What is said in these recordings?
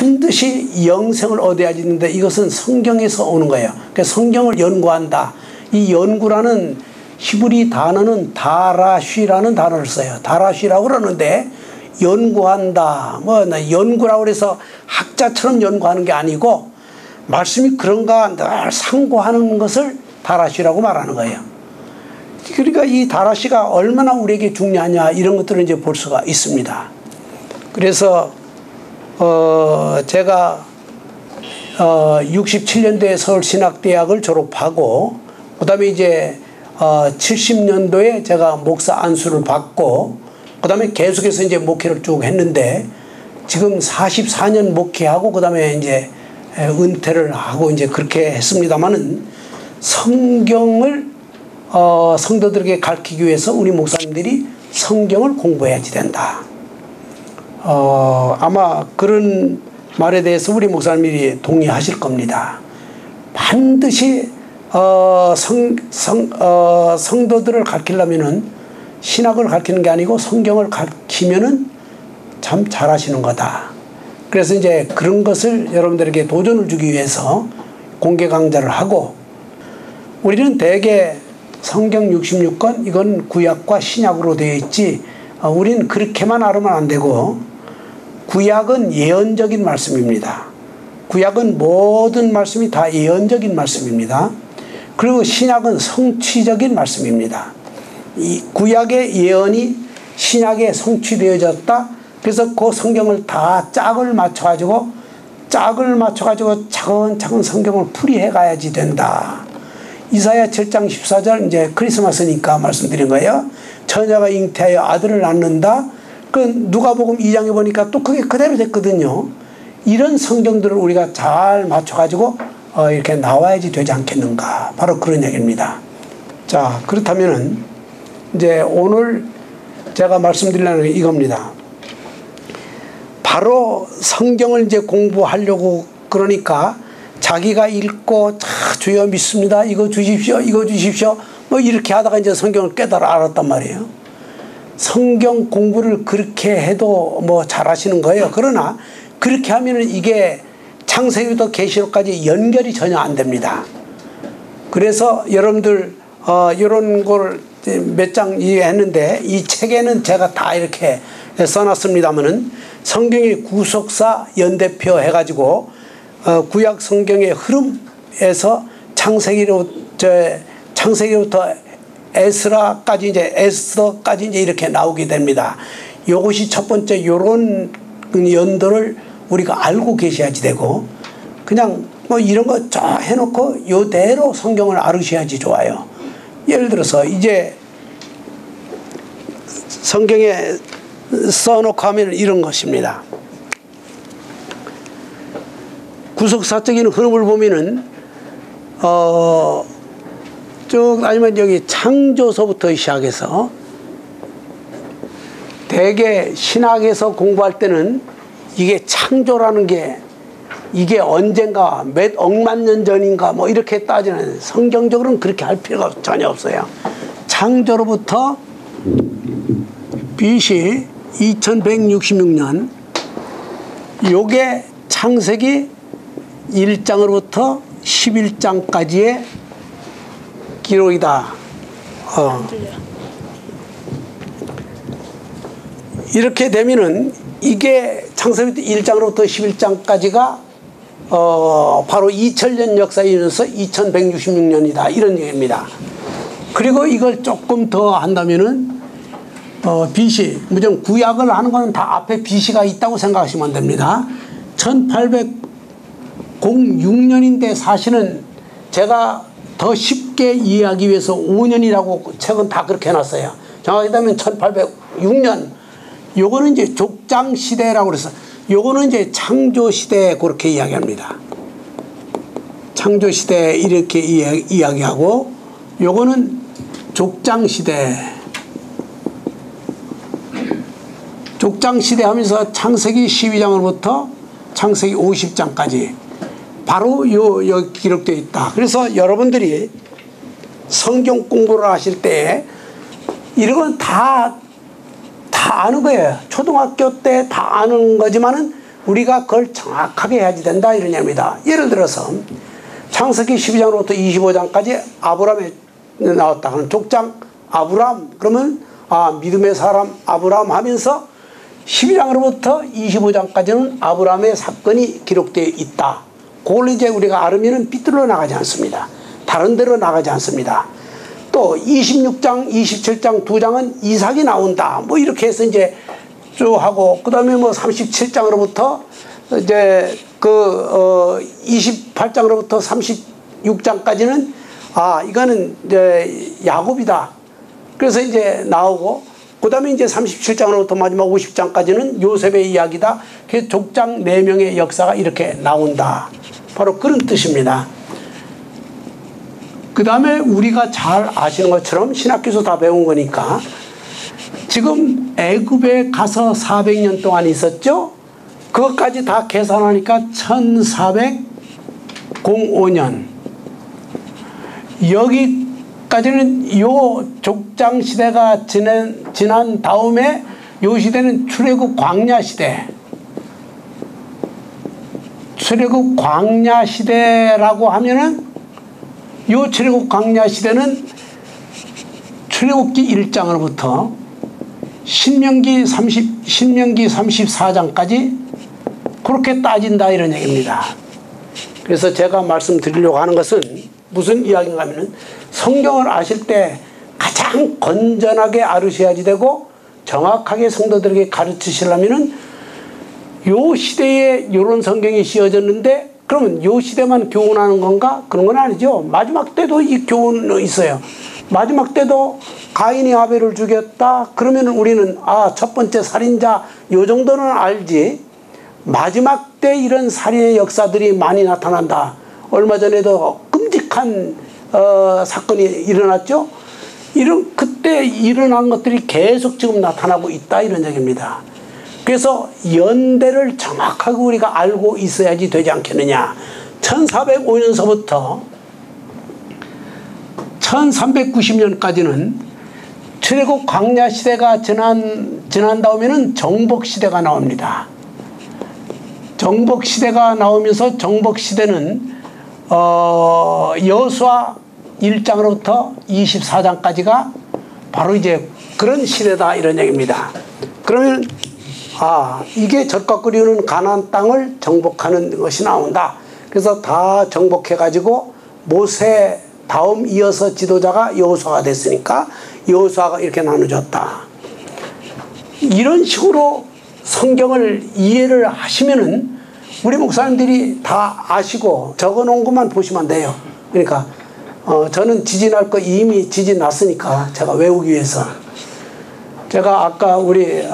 반드시 영생을 얻어야 되는데 이것은 성경에서 오는 거예요. 그러니까 성경을 연구한다. 이 연구라는 히브리 단어는 다라쉬라는 단어를 써요. 다라쉬라고 그러는데 연구한다. 뭐 연구라고 해서 학자처럼 연구하는 게 아니고 말씀이 그런가 늘 상고하는 것을 다라쉬라고 말하는 거예요. 그러니까 이 다라쉬가 얼마나 우리에게 중요하냐 이런 것들을 이제 볼 수가 있습니다. 그래서 제가 67년도에 서울신학대학을 졸업하고 그 다음에 이제 70년도에 제가 목사 안수를 받고 그 다음에 계속해서 이제 목회를 쭉 했는데 지금 44년 목회하고 그 다음에 이제 은퇴를 하고 이제 그렇게 했습니다만은 성경을 성도들에게 가르치기 위해서 우리 목사님들이 성경을 공부해야지 된다. 아마 그런 말에 대해서 우리 목사님들이 동의하실 겁니다. 반드시 성도들을 가르치려면은 신학을 가르치는 게 아니고 성경을 가르치면은 참 잘하시는 거다. 그래서 이제 그런 것을 여러분들에게 도전을 주기 위해서 공개 강좌를 하고 우리는 대개 성경 66권 이건 구약과 신약으로 되어 있지 우리는 그렇게만 알으면 안 되고 구약은 예언적인 말씀입니다. 구약은 모든 말씀이 다 예언적인 말씀입니다. 그리고 신약은 성취적인 말씀입니다. 이 구약의 예언이 신약에 성취되어졌다. 그래서 그 성경을 다 짝을 맞춰가지고 차근차근 성경을 풀이해 가야지 된다. 이사야 7장 14절 이제 크리스마스니까 말씀드린 거예요. 처녀가 잉태하여 아들을 낳는다. 그 누가복음 2장에 보니까 또 그게 그대로 됐거든요. 이런 성경들을 우리가 잘 맞춰가지고 이렇게 나와야지 되지 않겠는가. 바로 그런 얘기입니다. 자, 그렇다면은 이제 오늘 제가 말씀드리려는 게 이겁니다. 바로 성경을 이제 공부하려고 그러니까 자기가 읽고 주여 믿습니다. 이거 주십시오. 이거 주십시오. 뭐 이렇게 하다가 이제 성경을 깨달아 알았단 말이에요. 성경 공부를 그렇게 해도 뭐 잘하시는 거예요. 그러나 그렇게 하면은 이게 창세기부터 계시록까지 연결이 전혀 안 됩니다. 그래서 여러분들 이런 걸 몇 장 이해했는데 이 책에는 제가 다 이렇게 써놨습니다만은 성경의 구속사 연대표 해가지고 구약 성경의 흐름에서 창세기로부터 에스라까지 이제 에스더까지 이제 이렇게 나오게 됩니다. 이것이 첫 번째 요런 연도를 우리가 알고 계셔야지 되고 그냥 뭐 이런 거 쫙 해놓고 요대로 성경을 알으셔야지 좋아요. 예를 들어서 이제 성경에 써놓고 하면 이런 것입니다. 구속사적인 흐름을 보면은 쭉 아니면 여기 창조서부터 시작해서 대개 신학에서 공부할 때는 이게 창조라는 게 이게 언젠가 몇 억만 년 전인가 뭐 이렇게 따지는 성경적으로는 그렇게 할 필요가 전혀 없어요. 창조로부터 BC 2166년 요게 창세기 1장으로부터 11장까지의 기록이다. 이렇게 되면은 이게 창세기 1장으로부터 11장까지가 바로 2000년 역사이면서 2166년이다. 이런 얘기입니다. 그리고 이걸 조금 더 한다면은 BC, 무조건 구약을 하는 거는 다 앞에 BC가 있다고 생각하시면 됩니다. 1806년인데 사실은 제가 더 쉽게 이해하기 위해서 5년이라고 책은 다 그렇게 해놨어요. 정확히 하면 1806년. 요거는 이제 족장시대라고 그래서 요거는 이제 창조시대 그렇게 이야기합니다. 창조시대 이렇게 이야기하고 요거는 족장시대. 족장시대 하면서 창세기 12장으로부터 창세기 50장까지 바로 여기 기록되어 있다. 그래서 여러분들이 성경 공부를 하실 때 이런 건 다 아는 거예요. 초등학교 때 다 아는 거지만은 우리가 그걸 정확하게 해야지 된다 이런 얘기입니다. 예를 들어서 창세기 12장부터 25장까지 아브라함이 나왔다. 그럼 족장 아브라함 그러면 믿음의 사람 아브라함 하면서 12장으로부터 25장까지는 아브라함의 사건이 기록되어 있다. 그걸 이제 우리가 알으면 삐뚤어 나가지 않습니다. 다른 데로 나가지 않습니다. 또 26장, 27장 두 장은 이삭이 나온다. 뭐 이렇게 해서 이제 쭉 하고 그 다음에 뭐 37장으로부터 이제 28장으로부터 36장까지는 이거는 이제 야곱이다. 그래서 이제 나오고 그 다음에 이제 37장으로부터 마지막 50장까지는 요셉의 이야기다. 그래서 족장 4명의 역사가 이렇게 나온다. 바로 그런 뜻입니다. 그 다음에 우리가 잘 아시는 것처럼 신학교에서 다 배운 거니까 지금 애굽에 가서 400년 동안 있었죠. 그것까지 다 계산하니까 1405년 여기까지는 요 족장 시대가 지난 다음에 요 시대는 출애굽 광야 시대. 출애굽 광야 시대라고 하면은 요 출애굽 광야 시대는 출애굽기 1장으로부터 신명기 34장까지 그렇게 따진다 이런 얘기입니다. 그래서 제가 말씀드리려고 하는 것은 무슨 이야기인가 하면은 성경을 아실 때 가장 건전하게 알으셔야지 되고 정확하게 성도들에게 가르치시려면은 요 시대에 요런 성경이 씌어졌는데 그러면 요 시대만 교훈하는 건가? 그런 건 아니죠. 마지막 때도 이 교훈이 있어요. 마지막 때도 가인이 아벨을 죽였다. 그러면 우리는 첫 번째 살인자 요 정도는 알지. 마지막 때 이런 살인의 역사들이 많이 나타난다. 얼마 전에도 끔찍한 사건이 일어났죠. 그때 일어난 것들이 계속 지금 나타나고 있다 이런 얘기입니다. 그래서 연대를 정확하게 우리가 알고 있어야지 되지 않겠느냐. 1405년서부터 1390년까지는 출애굽 광야 시대가 지난 다음에는 정복 시대가 나옵니다. 정복 시대가 나오면서 정복 시대는 여호수아 1장으로부터 24장까지가 바로 이제 그런 시대다 이런 얘기입니다. 그러면 이게 젖과 꿀이 흐르는 가나안 땅을 정복하는 것이 나온다. 그래서 다 정복해 가지고 모세 다음 이어서 지도자가 여호수아가 됐으니까 여호수아가 이렇게 나눠졌다. 이런 식으로 성경을 이해를 하시면은 우리 목사님들이 다 아시고 적어 놓은 것만 보시면 돼요. 그러니까 저는 지진할 거 이미 지진 났으니까 제가 외우기 위해서. 제가 아까 우리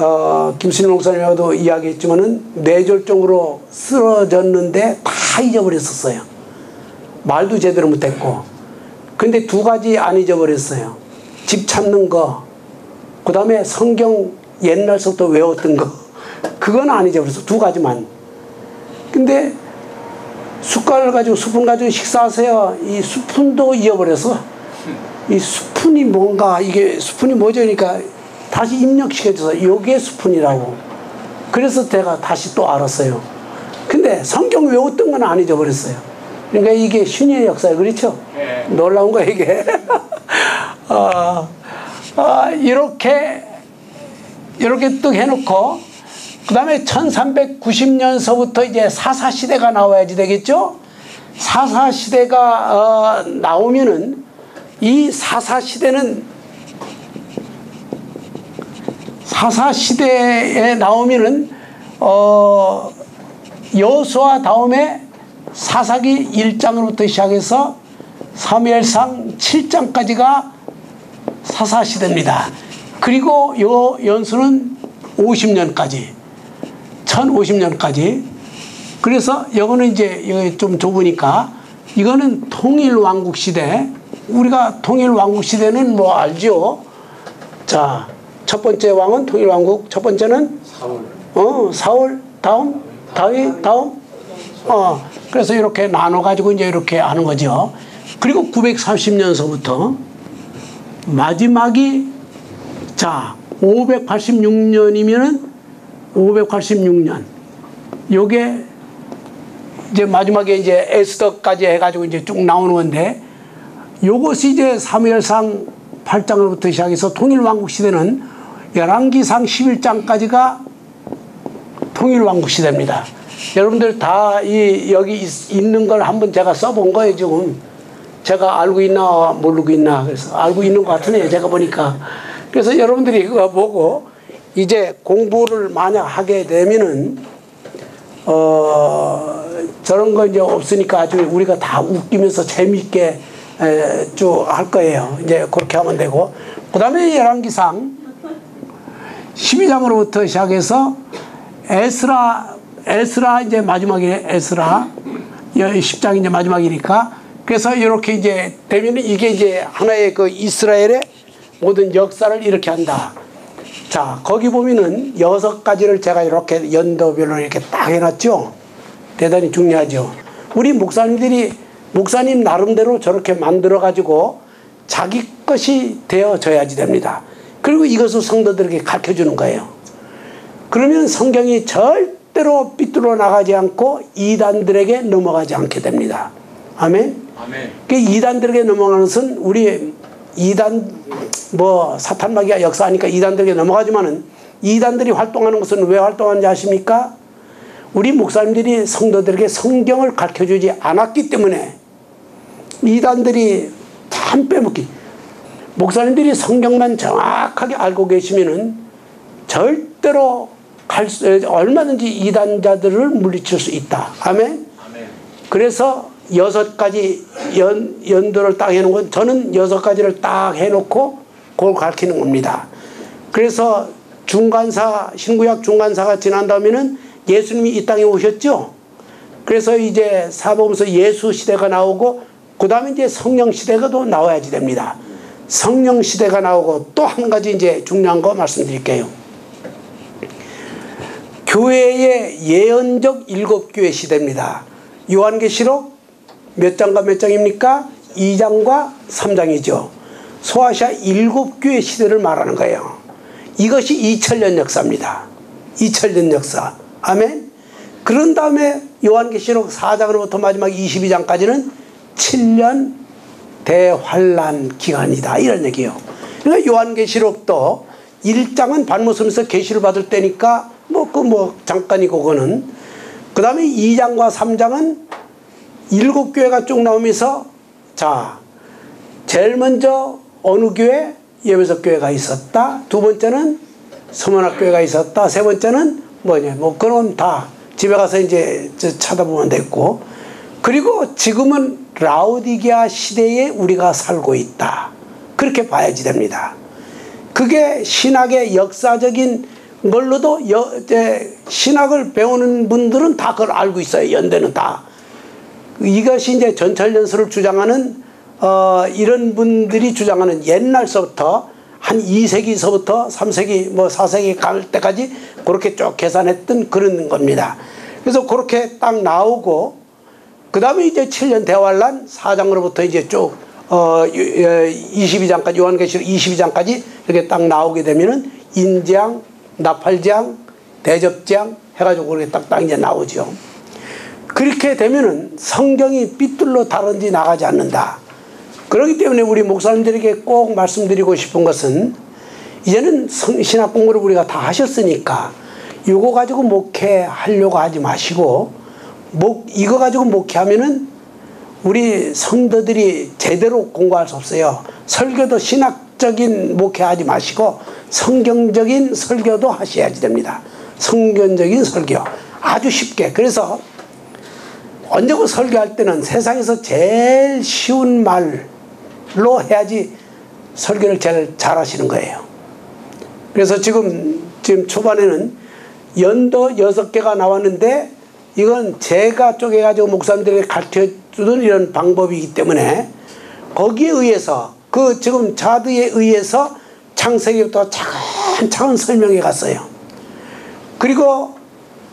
김순일 목사님하고도 이야기했지만은 뇌졸중으로 쓰러졌는데 다 잊어버렸었어요. 말도 제대로 못했고. 근데 두 가지 안 잊어버렸어요. 집 찾는 거, 그 다음에 성경 옛날서부터 외웠던 거. 그건 안 잊어버렸어. 두 가지만. 근데 숟가락을 가지고 스푼 가지고 식사하세요. 이 스푼도 잊어버렸어. 이 스푼이 뭔가 이게 스푼이 뭐죠? 그러니까 다시 입력시켜줘서 이게 스푼이라고. 그래서 제가 다시 또 알았어요. 근데 성경 외웠던 건 안 잊어버렸어요. 그러니까 이게 신의 역사예요. 그렇죠? 네. 놀라운 거예요 이게. 이렇게 뚝 해놓고 그 다음에 1390년서부터 이제 사사시대가 나와야지 되겠죠? 사사시대가 나오면은 이 사사시대에 나오면은 여호수아 다음에 사사기 1장으로부터 시작해서 사무엘상 7장까지가 사사시대입니다. 그리고 요 연수는 50년까지 1050년까지. 그래서 이거는 이제 좀 좁으니까 이거는 통일왕국 시대. 우리가 통일왕국 시대는 뭐 알죠? 자, 첫 번째 왕은 통일왕국, 첫 번째는 사울, 다음 다윗, 다음 그래서 이렇게 나눠 가지고 이제 이렇게 하는 거죠. 그리고 930년서부터 마지막이 586년이면은 586년 요게 이제 마지막에 이제 에스더까지 해가지고 이제 쭉 나오는 건데, 요것이 이제 사무엘상 8장으로부터 시작해서 통일왕국 시대는 열왕기상 11장까지가 통일왕국 시대입니다. 여러분들 다 여기 있는 걸 한번 제가 써본 거예요. 지금 제가 알고 있나 모르고 있나, 그래서 알고 있는 것 같으네요, 제가 보니까. 그래서 여러분들이 그거 보고 이제 공부를 만약 하게 되면은 저런 거 이제 없으니까 아주 우리가 다 웃기면서 재미있게 쭉 할 거예요. 이제 그렇게 하면 되고, 그 다음에 열왕기상 12장으로부터 시작해서 에스라 이제 마지막에 에스라 10장이 이제 마지막이니까, 그래서 이렇게 이제 되면은 이게 이제 하나의 그 이스라엘의 모든 역사를 이렇게 한다. 자, 거기 보면은 6가지를 제가 이렇게 연도별로 이렇게 딱 해놨죠. 대단히 중요하죠. 우리 목사님 나름대로 저렇게 만들어 가지고 자기 것이 되어져야지 됩니다. 그리고 이것을 성도들에게 가르쳐 주는 거예요. 그러면 성경이 절대로 삐뚤어 나가지 않고 이단들에게 넘어가지 않게 됩니다. 아멘. 아멘. 그 이단들에게 넘어가는 것은 우리 이단 사탄마귀가 역사하니까 이단들에게 넘어가지만은, 이단들이 활동하는 것은 왜 활동하는지 아십니까? 우리 목사님들이 성도들에게 성경을 가르쳐 주지 않았기 때문에 이단들이 참 빼먹기. 목사님들이 성경만 정확하게 알고 계시면은 절대로 얼마든지 이단자들을 물리칠 수 있다. 아멘. 아멘. 그래서 6가지 연도를 딱 해놓은 건, 저는 6가지를 딱 해놓고 그걸 가르치는 겁니다. 그래서 신구약 중간사가 지난 다음에는 예수님이 이 땅에 오셨죠. 그래서 이제 사복음서 예수 시대가 나오고, 그 다음에 이제 성령 시대가 또 나와야지 됩니다. 성령 시대가 나오고, 또 한 가지 이제 중요한 거 말씀드릴게요. 교회의 예언적 7교회 시대입니다. 요한계시록 몇 장과 몇 장입니까? 2장과 3장이죠. 소아시아 7교회 시대를 말하는 거예요. 이것이 2000년 역사입니다. 2000년 역사. 아멘. 그런 다음에 요한계시록 4장으로부터 마지막 22장까지는 7년 대환란 기간이다, 이런 얘기예요. 그러니까 요한계시록도 1장은 반모섬에서 계시를 받을 때니까 잠깐이고, 그거는. 그 다음에 2장과 3장은 7교회가 쭉 나오면서, 자, 제일 먼저 어느 교회? 예배석 교회가 있었다. 두 번째는 서문학 교회가 있었다. 세 번째는 그건 다 집에 가서 이제 찾아보면 됐고, 그리고 지금은 라오디게아 시대에 우리가 살고 있다. 그렇게 봐야지 됩니다. 그게 신학의 역사적인 걸로도 신학을 배우는 분들은 다 그걸 알고 있어요. 연대는 다. 이것이 이제 전철연수를 주장하는 이런 분들이 주장하는, 옛날서부터 한 2세기서부터 3세기 4세기 갈 때까지 그렇게 쭉 계산했던 그런 겁니다. 그래서 그렇게 딱 나오고, 그 다음에 이제 7년 대환란 4장으로부터 이제 쭉 22장까지, 요한계시록 22장까지 이렇게 딱 나오게 되면은 인장, 나팔장, 대접장 해가지고 그렇게 딱 이제 나오죠. 그렇게 되면은 성경이 삐뚤러 다른지 나가지 않는다. 그렇기 때문에 우리 목사님들에게 꼭 말씀드리고 싶은 것은, 이제는 신학 공부를 우리가 다 하셨으니까 이거 가지고 목회하려고 하지 마시고, 이거 가지고 목회하면은 우리 성도들이 제대로 공부할 수 없어요. 설교도 신학적인 목회하지 마시고 성경적인 설교도 하셔야지 됩니다. 성경적인 설교 아주 쉽게. 그래서 언제고 설교할 때는 세상에서 제일 쉬운 말로 해야지 설교를 제일 잘하시는 거예요. 그래서 지금 초반에는 연도 6개가 나왔는데, 이건 제가 쪼개가지고 목사님들에게 가르쳐주는 이런 방법이기 때문에, 거기에 의해서 지금 자드에 의해서 창세기부터 차근차근 설명해 갔어요. 그리고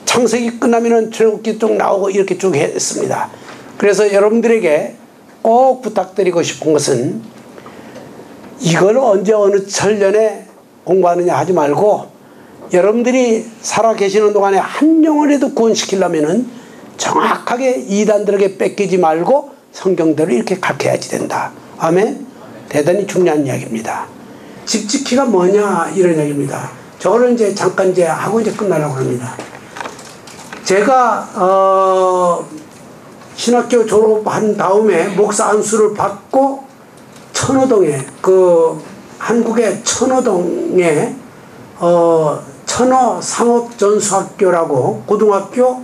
창세기 끝나면은 출애굽기 쭉 나오고 이렇게 쭉 했습니다. 그래서 여러분들에게 꼭 부탁드리고 싶은 것은, 이걸 언제 어느 철년에 공부하느냐 하지 말고 여러분들이 살아계시는 동안에 한 영혼이라도 구원시키려면은 정확하게 이단들에게 뺏기지 말고 성경대로 이렇게 가르쳐야지 된다. 아멘? 대단히 중요한 이야기입니다. 집 지키가 뭐냐 이런 이야기입니다. 저거를 이제 잠깐 이제 하고 이제 끝나려고 합니다. 제가 신학교 졸업한 다음에 목사 안수를 받고 천호동에 한국의 천호동에 천호상업전수학교라고 고등학교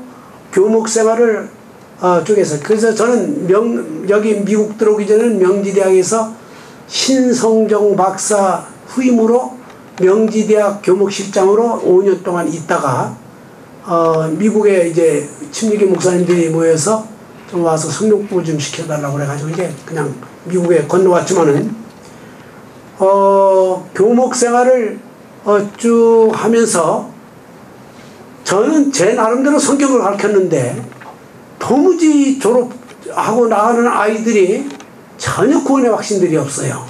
교목생활을 쪽에서 그래서 저는 여기 미국 들어오기 전에는 명지대학에서 신성정 박사 후임으로 명지대학 교목실장으로 5년 동안 있다가 미국에 이제 침례교 목사님들이 모여서 좀 와서 성경 공부 좀 시켜달라고 그래가지고 이제 그냥 미국에 건너왔지만은 교목 생활을 쭉 하면서 저는 제 나름대로 성경을 가르쳤는데 도무지 졸업하고 나가는 아이들이 전혀 구원의 확신들이 없어요.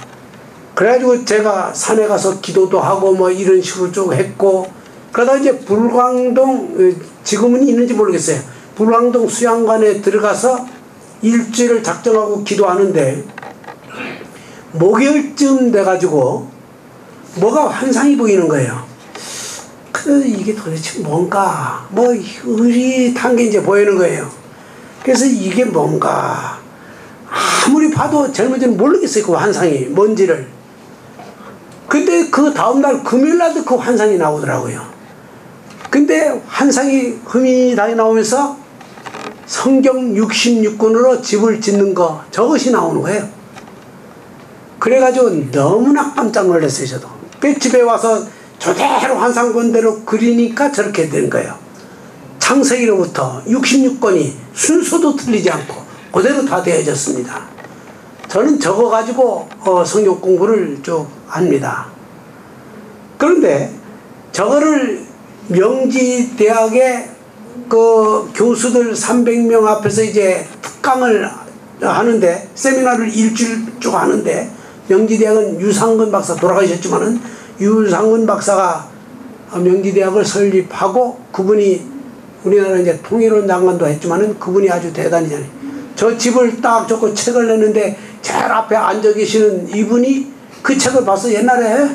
그래가지고 제가 산에 가서 기도도 하고 뭐 이런 식으로 쭉 했고 그러다 이제 불광동 지금은 있는지 모르겠어요. 불광동 수양관에 들어가서 일주일을 작정하고 기도하는데 목요일쯤 돼가지고 뭐가 환상이 보이는 거예요. 이게 도대체 뭔가 뭐 흐릿한 게 이제 보이는 거예요. 그래서 이게 뭔가 아무리 봐도 젊은이는 모르겠어요. 그 환상이 뭔지를. 근데 그 다음날 금요일날도 그 환상이 나오더라고요. 근데 환상이 흐릿하게 나오면서 성경 66권으로 집을 짓는 거 저것이 나오는 거예요. 그래가지고 너무나 깜짝 놀랐어요. 저도 그 집에 와서 저대로 환상본대로 그리니까 저렇게 된 거예요. 창세기로부터 66권이 순서도 틀리지 않고 그대로 다 되어졌습니다. 저는 저거 가지고 성경 공부를 쭉 합니다. 그런데 저거를 명지대학의 그 교수들 300명 앞에서 이제 특강을 하는데 세미나를 일주일 쭉 하는데 명지대학은 유상근 박사 돌아가셨지만은 유상근 박사가 명지대학을 설립하고 그분이 우리나라 이제 통일원 장관도 했지만은 그분이 아주 대단히잖아요. 저 집을 딱 적고 책을 냈는데 제일 앞에 앉아 계시는 이분이 그 책을 봐서 옛날에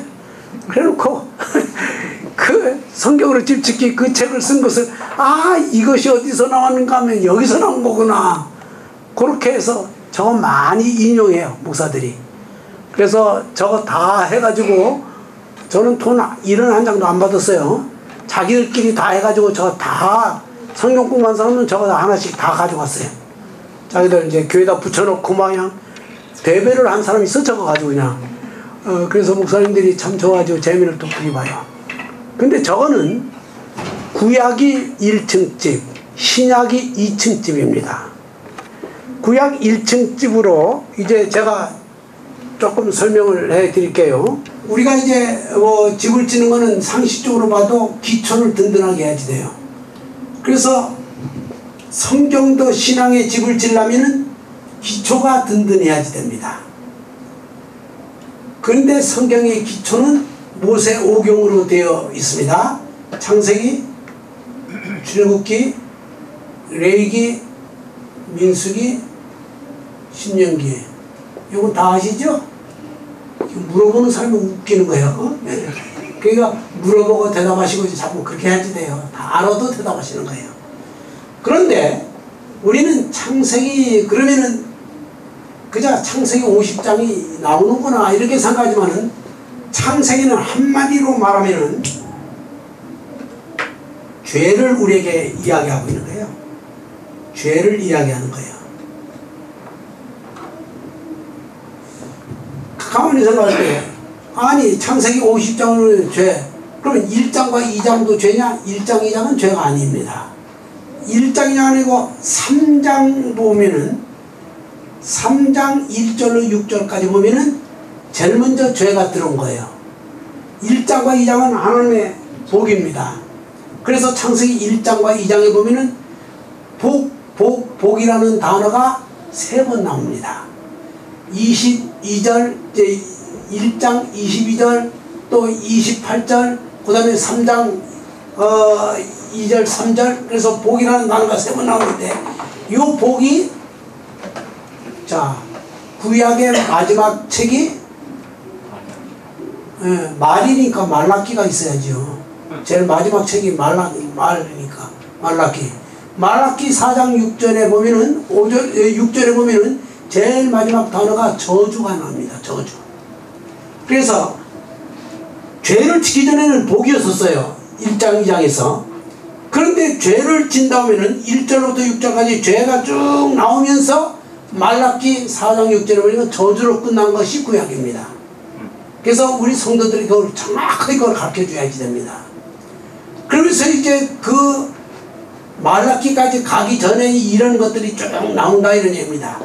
그래놓고 그 성경으로 집 짓기 그 책을 쓴 것을 이것이 어디서 나왔는가 하면 여기서 나온 거구나. 그렇게 해서 저거 많이 인용해요 목사들이. 그래서 저거 다 해가지고 저는 돈 1원 1장도 안 받았어요. 자기들끼리 다 해가지고 저거 다 성경 공부한 사람은 저거 하나씩 다 가져갔어요. 자기들 이제 교회에다 붙여놓고 막 그냥 대배를 한 사람이 있어 저거 가지고 그냥. 그래서 목사님들이 참 좋아가지고 재미를 또 보기 봐요. 근데 저거는 구약이 1층 집, 신약이 2층 집입니다. 구약 1층 집으로 이제 제가 조금 설명을 해 드릴게요. 우리가 이제 집을 짓는 거는 상식적으로 봐도 기초를 든든하게 해야지 돼요. 그래서 성경도 신앙의 집을 지려면은 기초가 든든해야지 됩니다. 그런데 성경의 기초는 모세 5경으로 되어 있습니다. 창세기, 출애굽기, 레위기, 민수기, 신명기. 이건 다 아시죠? 물어보는 사람이 웃기는 거예요. 그러니까 물어보고 대답하시고 자꾸 그렇게 해야지 돼요. 다 알아도 대답하시는 거예요. 그런데 우리는 창세기 그러면은 그저 창세기 50장이 나오는구나 이렇게 생각하지만은 창세기는 한마디로 말하면은 죄를 우리에게 이야기하고 있는 거예요. 죄를 이야기하는 거예요. 가만히 생각할 때 아니 창세기 50장은 죄 그러면 1장과 2장도 죄냐? 1장 2장은 죄가 아닙니다. 1장이 아니고 3장 보면은 3장 1절로 6절까지 보면은 제일 먼저 죄가 들어온 거예요. 1장과 2장은 하나님의 복입니다. 그래서 창세기 1장과 2장에 보면은 복이라는 단어가 3번 나옵니다. 22절, 1장 22절, 또 28절, 그 다음에 3장 2절 3절 그래서 복이라는 단어가 3번 나오는데 이 복이 자 구약의 마지막 책이 말이니까 말라기가 있어야죠. 제일 마지막 책이 말이니까 말라기 4장 6절에 보면은 6절에 보면은 제일 마지막 단어가 저주가 나옵니다. 저주. 그래서 죄를 지기 전에는 복이었었어요. 1장 2장에서. 그런데 죄를 진 다음에는 1절부터 6절까지 죄가 쭉 나오면서 말라기 4장 6절에 보니까 저주로 끝난 것이 구약입니다. 그래서 우리 성도들이 그걸 정확하게 그걸 가르쳐 줘야지 됩니다. 그러면서 이제 그 말라기까지 가기 전에 이런 것들이 쭉 나온다 이런 얘기입니다.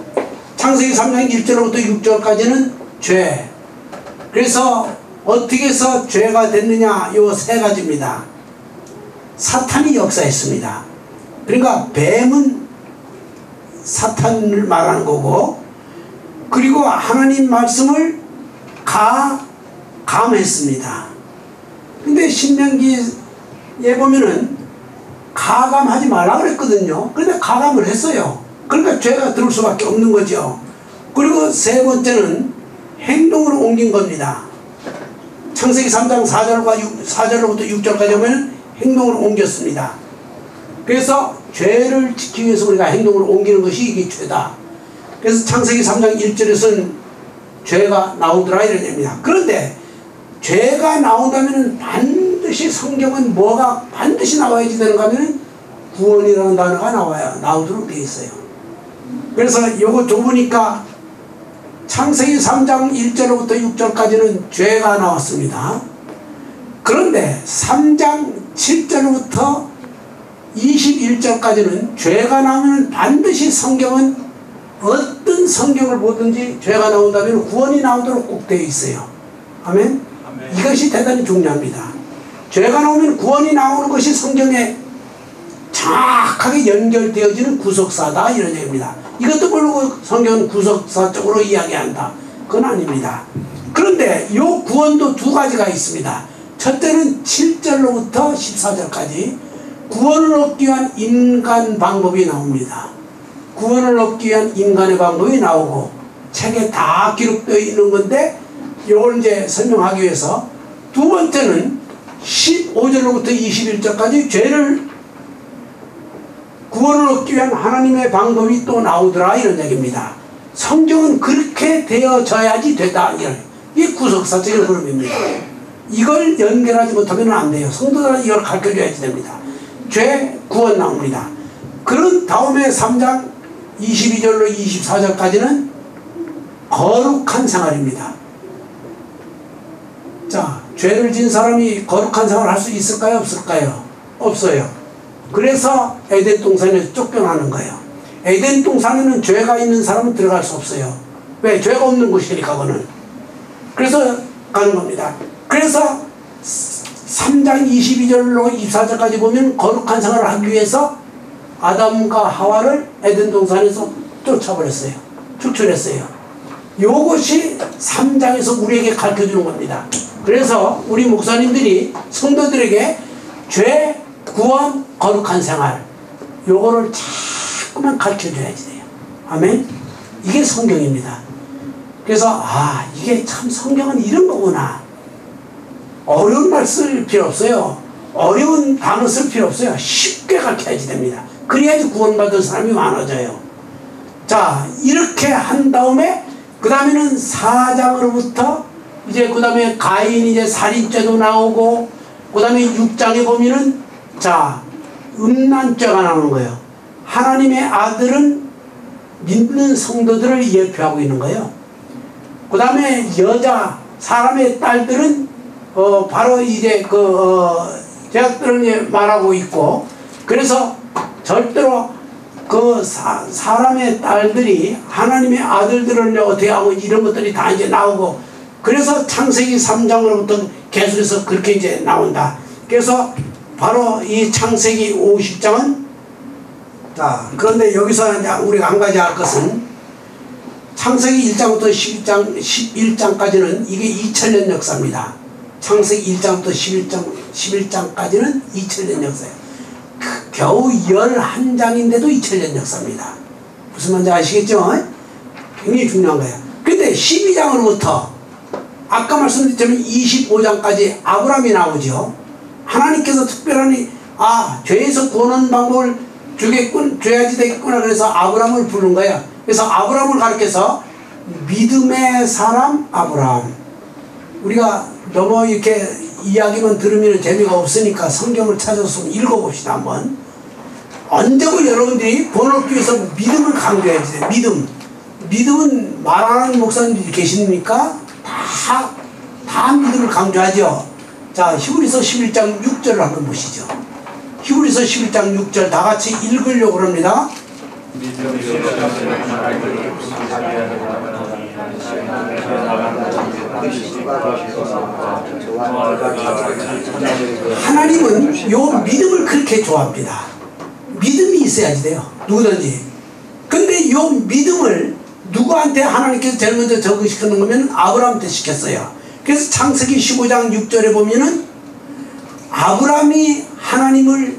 창세기 3장 1절부터 6절까지는 죄. 그래서 어떻게 해서 죄가 됐느냐 요 세 가지입니다. 사탄이 역사했습니다. 그러니까 뱀은 사탄을 말하는 거고 그리고 하나님 말씀을 감했습니다. 근데 신명기에 보면은 가감하지 말라 그랬거든요. 그런데 가감을 했어요. 그러니까 죄가 들어올 수밖에 없는 거죠. 그리고 세 번째는 행동으로 옮긴 겁니다. 창세기 3장 4절로부터 6절까지 보면 행동으로 옮겼습니다. 그래서 죄를 지키기 위해서 우리가 행동으로 옮기는 것이 이게 죄다. 그래서 창세기 3장 1절에서는 죄가 나오더라 이런 얘기입니다. 그런데 죄가 나온다면 반드시 성경은 뭐가 반드시 나와야지 되는가 하면 구원이라는 단어가 나오도록 되어 있어요. 그래서 이거 좁으니까 창세기 3장 1절부터 6절까지는 죄가 나왔습니다. 그런데 3장 7절부터 21절까지는 죄가 나오면 반드시 성경은 어떤 성경을 보든지 죄가 나온다면 구원이 나오도록 꼭 되어 있어요. 아멘? 아멘. 이것이 대단히 중요합니다. 죄가 나오면 구원이 나오는 것이 성경에 정확하게 연결되어지는 구속사다 이런 얘기입니다. 이것도 모르고 성경은 구속사적으로 이야기한다. 그건 아닙니다. 그런데 이 구원도 두 가지가 있습니다. 첫째는 7절로부터 14절까지 구원을 얻기 위한 인간 방법이 나옵니다. 구원을 얻기 위한 인간의 방법이 나오고 책에 다 기록되어 있는 건데 이걸 이제 설명하기 위해서 두 번째는 15절로부터 21절까지 구원을 얻기 위한 하나님의 방법이 또 나오더라 이런 얘기입니다. 성경은 그렇게 되어져야지 되다. 이게 구속사적인 흐름입니다. 이걸 연결하지 못하면 안 돼요. 성도들은 이걸 가르쳐줘야지 됩니다. 죄, 구원 나옵니다. 그런 다음에 3장 22절로 24절까지는 거룩한 생활입니다. 자, 죄를 진 사람이 거룩한 생활을 할 수 있을까요? 없을까요? 없어요. 그래서 에덴 동산에서 쫓겨나는 거예요. 에덴 동산에는 죄가 있는 사람은 들어갈 수 없어요. 왜? 죄가 없는 곳이니까 그거는. 그래서 가는 겁니다. 그래서 3장 22절로 24절까지 보면 거룩한 생활을 하기 위해서 아담과 하와를 에덴 동산에서 쫓아버렸어요. 추출했어요. 이것이 3장에서 우리에게 가르쳐주는 겁니다. 그래서 우리 목사님들이 성도들에게 죄, 구원, 거룩한 생활 요거를 자꾸만 가르쳐줘야지 돼요. 아멘? 이게 성경입니다. 그래서 이게 참 성경은 이런 거구나. 어려운 말 쓸 필요 없어요. 어려운 단어 쓸 필요 없어요. 쉽게 가르쳐야지 됩니다. 그래야지 구원받을 사람이 많아져요. 자, 이렇게 한 다음에 그 다음에는 4장으로부터 이제 그 다음에 가인 이제 살인죄도 나오고 그 다음에 6장에 보면은 자, 음란죄가 나오는 거예요. 하나님의 아들은 믿는 성도들을 예표하고 있는 거예요. 그 다음에 사람의 딸들은 바로 이제 제약들을 말하고 있고, 그래서 절대로 사람의 딸들이 하나님의 아들들을 어떻게 하고 이런 것들이 다 이제 나오고, 그래서 창세기 3장으로부터 계속해서 그렇게 이제 나온다. 그래서 바로 이 창세기 50장은 자, 그런데 여기서 이제 우리가 한 가지 알 것은 창세기 1장부터 11장까지는 이게 2000년 역사입니다. 창세기 1장부터 11장까지는 2000년 역사예요. 겨우 11장인데도 2000년 역사입니다. 무슨 말인지 아시겠죠? 굉장히 중요한 거예요. 근데 12장으로부터 아까 말씀드렸지만 25장까지 아브라함이 나오죠. 하나님께서 특별한 죄에서 구원하는 방법을 줘야지 되겠구나. 그래서 아브라함을 부른 거야. 그래서 아브라함을 가르쳐서 믿음의 사람 아브라함. 우리가 너무 이렇게 이야기만 들으면 재미가 없으니까 성경을 찾아서 읽어봅시다 한번. 언제고 여러분들이 구원을 얻기 위해서 믿음을 강조해야지 돼요. 믿음은 말하는 목사님들이 계십니까? 다 믿음을 강조하죠. 자, 히브리서 11장 6절을 한번 보시죠. 히브리서 11장 6절 다 같이 읽으려고 합니다. 하나님은 요 믿음을 그렇게 좋아합니다. 믿음이 있어야지 돼요. 누구든지. 근데 요 믿음을 누구한테 하나님께서 제일 먼저 적응시키는 거면 아브라함한테 시켰어요. 그래서 창세기 15장 6절에 보면은 아브라함이 하나님을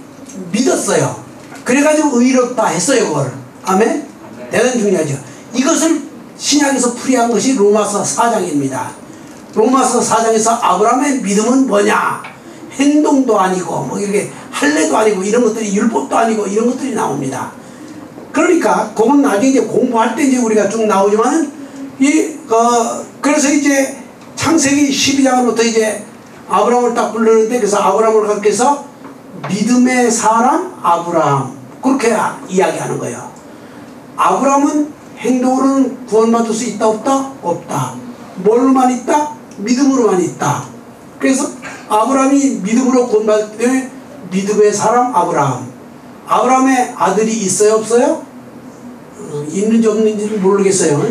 믿었어요. 그래가지고 의롭다 했어요. 그걸. 아멘? 대단히 중요하죠. 이것을 신약에서 풀이한 것이 로마서 4장입니다. 로마서 4장에서 아브라함의 믿음은 뭐냐? 행동도 아니고 뭐 이렇게 할례도 아니고 이런 것들이 율법도 아니고 이런 것들이 나옵니다. 그러니까 그건 나중에 이제 공부할 때 이제 우리가 쭉 나오지만 그래서 이제 창세기 12장으로부터 이제 아브라함을 딱 부르는데 그래서 아브라함을 가르쳐서 믿음의 사람 아브라함 그렇게 이야기하는 거예요. 아브라함은 행동으로는 구원받을 수 있다 없다? 없다. 뭘로만 있다? 믿음으로만 있다. 그래서 아브라함이 믿음으로 구원받을 때 믿음의 사람 아브라함. 아브라함의 아들이 있어요 없어요? 있는지 없는지는 모르겠어요.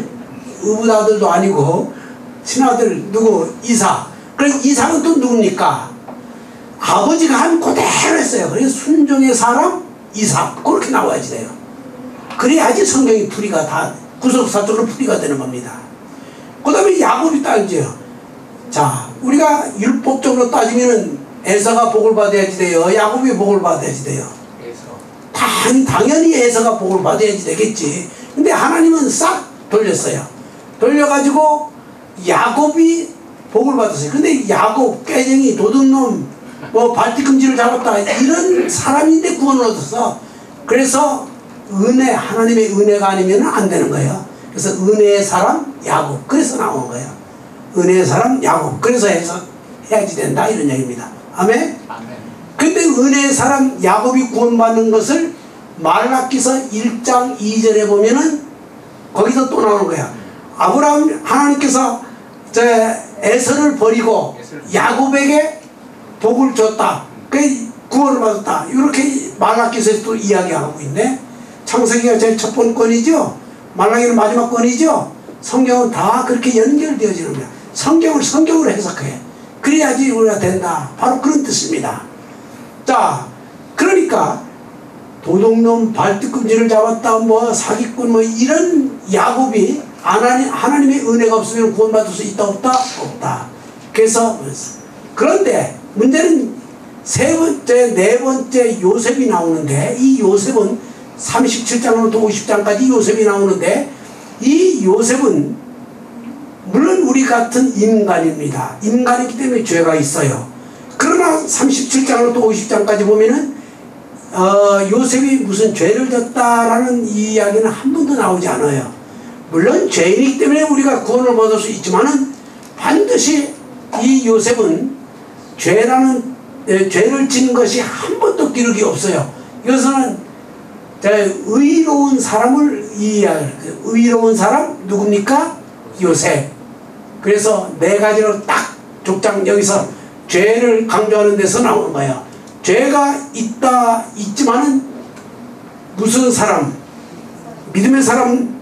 의붓 아들도 아니고 친아들 누구? 이삭. 그래서 이삭은 또 누굽니까? 아버지가 한 그대로 했어요. 그래서 순종의 사람 이삭 그렇게 나와야지 돼요. 그래야지 성경이 풀이가 다 구속사적으로 풀이가 되는 겁니다. 그 다음에 야곱이 따지죠. 자, 우리가 율법적으로 따지면은 에서가 복을 받아야지 돼요. 야곱이 복을 받아야지 돼요. 당연히 에서가 복을 받아야지 되겠지. 근데 하나님은 싹 돌렸어요. 돌려가지고 야곱이 복을 받았어요. 근데 야곱, 깨쟁이, 도둑놈, 뭐 발뒤꿈치를 잡았다 이런 사람인데 구원을 얻었어. 그래서 하나님의 은혜가 아니면 안 되는 거예요. 그래서 은혜의 사람 야곱. 그래서 나온 거예요. 은혜의 사람 야곱. 그래서 해야지 된다 이런 얘기입니다. 아멘? 근데 은혜의 사람 야곱이 구원받는 것을 말라기서 1장 2절에 보면은 거기서 또 나오는 거야. 아브라함 하나님께서 에서를 버리고 야곱에게 복을 줬다. 그 구원을 받았다. 이렇게 말라기서에서 또 이야기하고 있네. 창세기가 제일 첫 번째 권이죠. 말라기는 마지막 권이죠. 성경은 다 그렇게 연결되어지는 거야. 성경을 성경으로 해석해. 그래야지 우리가 된다. 바로 그런 뜻입니다. 자, 그러니까 도둑놈 발뒤꿈치를 잡았다 뭐 사기꾼 뭐 이런 야곱이 하나님의 은혜가 없으면 구원받을 수 있다 없다? 없다. 그래서 그런데 문제는 네 번째 요셉이 나오는데 이 요셉은 37장부터 50장까지 요셉이 나오는데 이 요셉은 물론 우리 같은 인간입니다. 인간이기 때문에 죄가 있어요. 그러나 37장부터 50장까지 보면은 요셉이 무슨 죄를 졌다라는 이야기는 한 번도 나오지 않아요. 물론 죄인이기 때문에 우리가 구원을 받을 수 있지만은 반드시 이 요셉은 죄를 진 것이 한 번도 기록이 없어요. 이것은 의로운 사람을 의로운 사람 누굽니까? 요셉. 그래서 네 가지로 딱 족장 여기서 죄를 강조하는 데서 나오는 거예요. 죄가 있지만은 무슨 사람? 믿음의 사람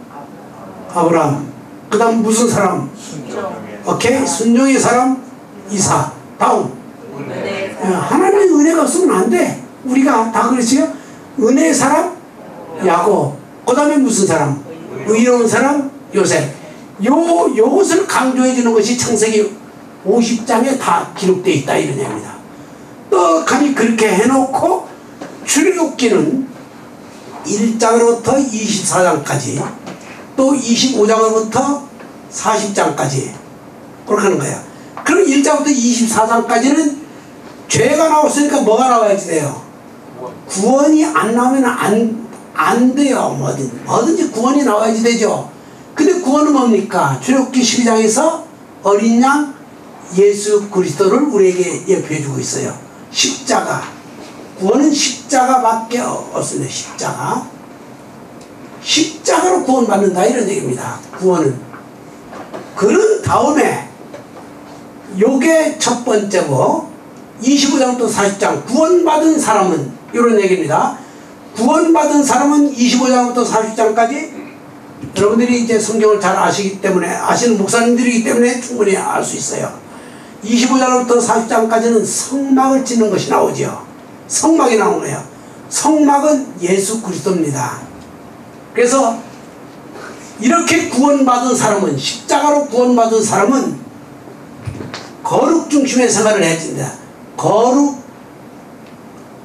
아브라함. 그 다음 무슨 사람? 오케이? 순종의 사람 이삭. 다음 하나님의 은혜가 없으면 안 돼. 우리가 다 그렇지요? 은혜의 사람 야곱. 그 다음에 무슨 사람? 의로운 사람 요셉. 요것을 강조해 주는 것이 창세기 50장에 다 기록되어 있다 이런 얘기입니다. 떡하니 그렇게 해놓고 출애굽기는 1장으로부터 24장까지 또 25장으로부터 40장까지 그렇게 하는 거예요. 그럼 1장부터 24장까지는 죄가 나왔으니까 뭐가 나와야지 돼요? 구원이 안 나오면 안 돼요. 뭐든지 구원이 나와야지 되죠. 근데 구원은 뭡니까? 출애굽기 12장에서 어린 양 예수 그리스도를 우리에게 예표해 주고 있어요. 십자가. 구원은 십자가밖에 없습니다. 십자가. 십자가로 구원받는다 이런 얘기입니다. 구원은. 그런 다음에 요게 첫 번째고 25장부터 40장 구원받은 사람은 이런 얘기입니다. 구원받은 사람은 25장부터 40장까지 여러분들이 이제 성경을 잘 아시기 때문에 아시는 목사님들이기 때문에 충분히 알 수 있어요. 25장부터 40장까지는 성막을 짓는 것이 나오죠. 성막이 나오는 거예요. 성막은 예수 그리스도입니다. 그래서 이렇게 구원받은 사람은 십자가로 구원받은 사람은 거룩 중심의 생활을 해야 된다. 거룩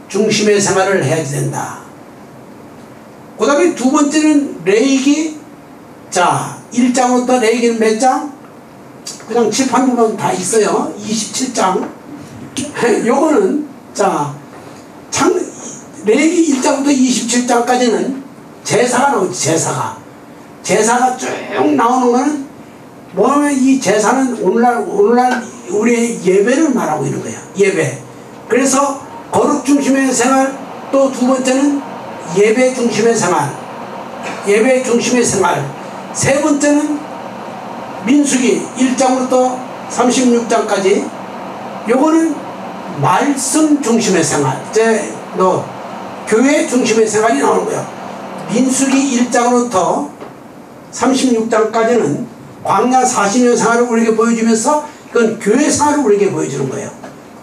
중심의 생활을 해야 된다. 그 다음에 두 번째는 레위기. 자 1장부터 레위기는 몇 장? 그냥 칠판 보면 다 있어요. 27장. 요거는 자 레위기 1장부터 27장까지는 제사가 나오지. 제사가 쭉 나오는 거는 뭐냐면 이 제사는 오늘날 우리의 예배를 말하고 있는 거예요. 예배. 그래서 거룩 중심의 생활, 또 두 번째는 예배 중심의 생활. 예배 중심의 생활. 세 번째는 민수기 1장부터 36장까지 요거는 말씀 중심의 생활. 교회 중심의 생활이 나오는 거예요. 민수기 1장부터 36장까지는 광야 40년 생활을 우리에게 보여주면서 그건 교회 생활을 우리에게 보여주는 거예요.